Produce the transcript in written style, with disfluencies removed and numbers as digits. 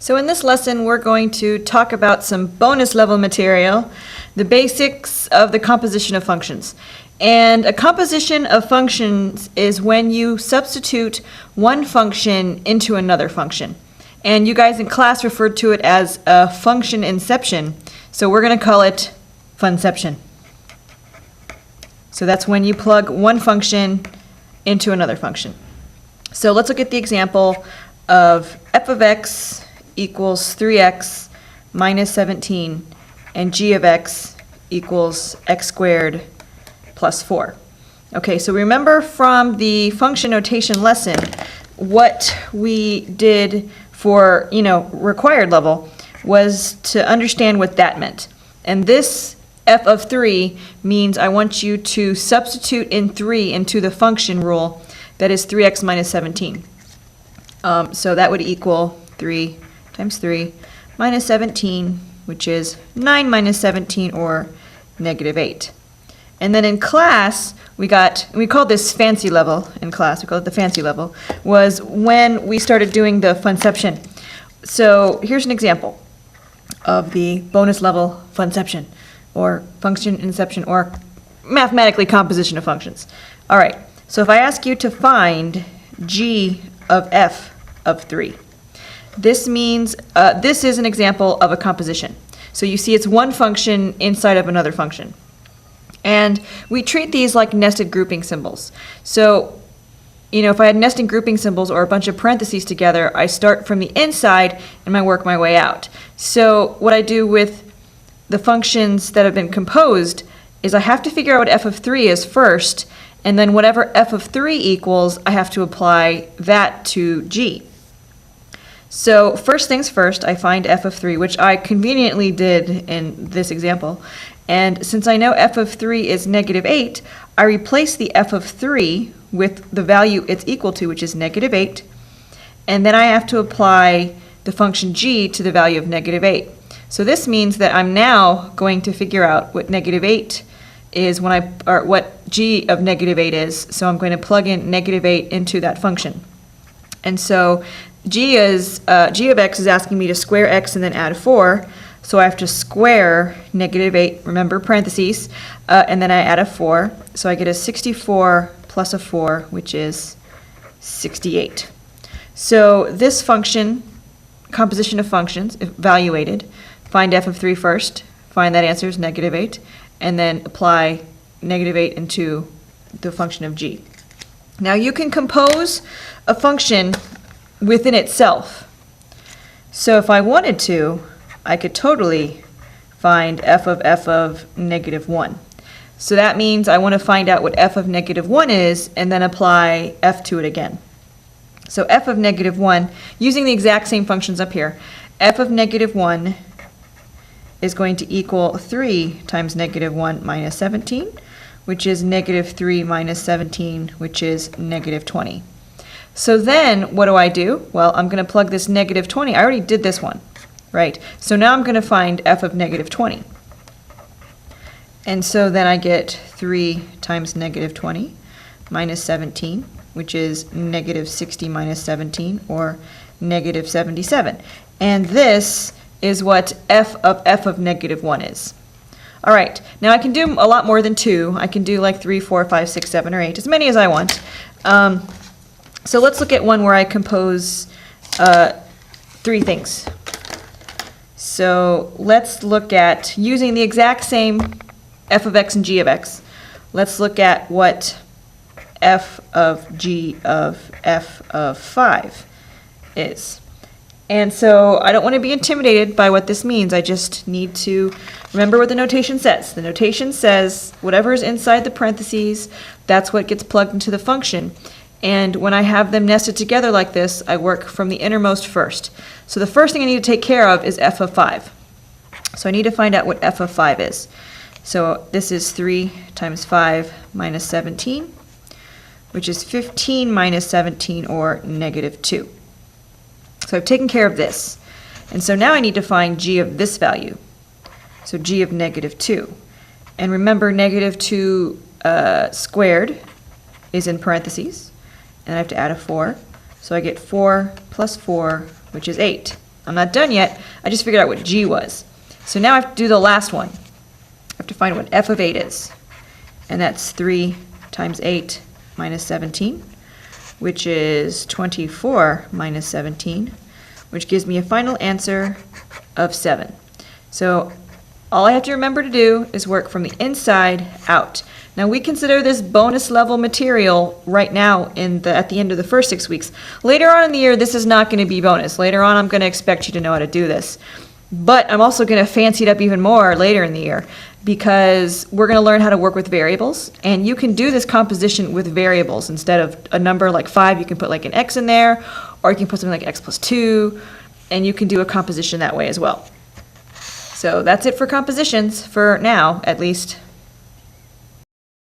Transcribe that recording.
So in this lesson, we're going to talk about some bonus level material, the basics of the composition of functions. And a composition of functions is when you substitute one function into another function. And you guys in class referred to it as a function inception, so we're going to call it funception. So that's when you plug one function into another function. So let's look at the example of f of x equals 3x minus 17 and g of x equals x squared plus 4. Okay, so remember from the function notation lesson what we did for, required level was to understand what that meant. And this f of 3 means I want you to substitute in 3 into the function rule that is 3x minus 17. So that would equal 3 times 3 minus 17, which is 9 minus 17, or negative 8. And then in class, we called this fancy level in class, we called it the fancy level, was when we started doing the funception. So here's an example of the bonus level funception, or function inception, or mathematically composition of functions. All right, so if I ask you to find g of f of 3, this means, this is an example of a composition. So you see it's one function inside of another function. And we treat these like nested grouping symbols. So, if I had nested grouping symbols or a bunch of parentheses together, I start from the inside and I work my way out. So what I do with the functions that have been composed is I have to figure out what f of 3 is first, and then whatever f of 3 equals, I have to apply that to g. So first things first, I find f of 3, which I conveniently did in this example. And since I know f of 3 is negative 8, I replace the f of 3 with the value it's equal to, which is negative 8. And then I have to apply the function g to the value of negative 8. So this means that I'm now going to figure out what negative 8 is or what g of negative 8 is. So I'm going to plug in negative 8 into that function. And so g of x is asking me to square x and then add 4. So I have to square negative 8, remember parentheses, and then I add a 4. So I get a 64 plus a 4, which is 68. So this function, composition of functions, evaluated, find f of 3 first, find that answer is negative 8, and then apply negative 8 into the function of g. Now you can compose a function within itself. So if I wanted to, I could totally find f of negative 1. So that means I want to find out what f of negative 1 is and then apply f to it again. So f of negative 1, using the exact same functions up here, f of negative 1 is going to equal 3 times negative 1 minus 17, which is negative 3 minus 17, which is negative 20. So then what do? Well, I'm going to plug this negative 20. I already did this one, right? So now I'm going to find f of negative 20. And so then I get 3 times negative 20 minus 17, which is negative 60 minus 17, or negative 77. And this is what f of negative 1 is. All right, now I can do a lot more than 2. I can do like 3, 4, 5, 6, 7, or 8, as many as I want. So let's look at one where I compose 3 things. So let's look at, using the exact same f of x and g of x, let's look at what f of g of f of 5 is. And so I don't want to be intimidated by what this means. I just need to remember what the notation says. The notation says whatever is inside the parentheses, that's what gets plugged into the function. And when I have them nested together like this, I work from the innermost first. So the first thing I need to take care of is f of 5. So I need to find out what f of 5 is. So this is 3 times 5 minus 17, which is 15 minus 17, or negative 2. So I've taken care of this. And so now I need to find g of this value. So g of negative 2. And remember, negative 2 squared is in parentheses. And I have to add a 4. So I get 4 plus 4, which is 8. I'm not done yet. I just figured out what g was. So now I have to do the last one. I have to find what f of 8 is. And that's 3 times 8 minus 17, which is 24 minus 17, which gives me a final answer of 7. So all I have to remember to do is work from the inside out. Now we consider this bonus level material right now at the end of the first 6 weeks. Later on in the year, this is not going to be bonus. Later on, I'm going to expect you to know how to do this. But I'm also going to fancy it up even more later in the year, because we're going to learn how to work with variables, and you can do this composition with variables. Instead of a number like 5, you can put like an x in there, or you can put something like x plus 2, and you can do a composition that way as well. So that's it for compositions for now, at least.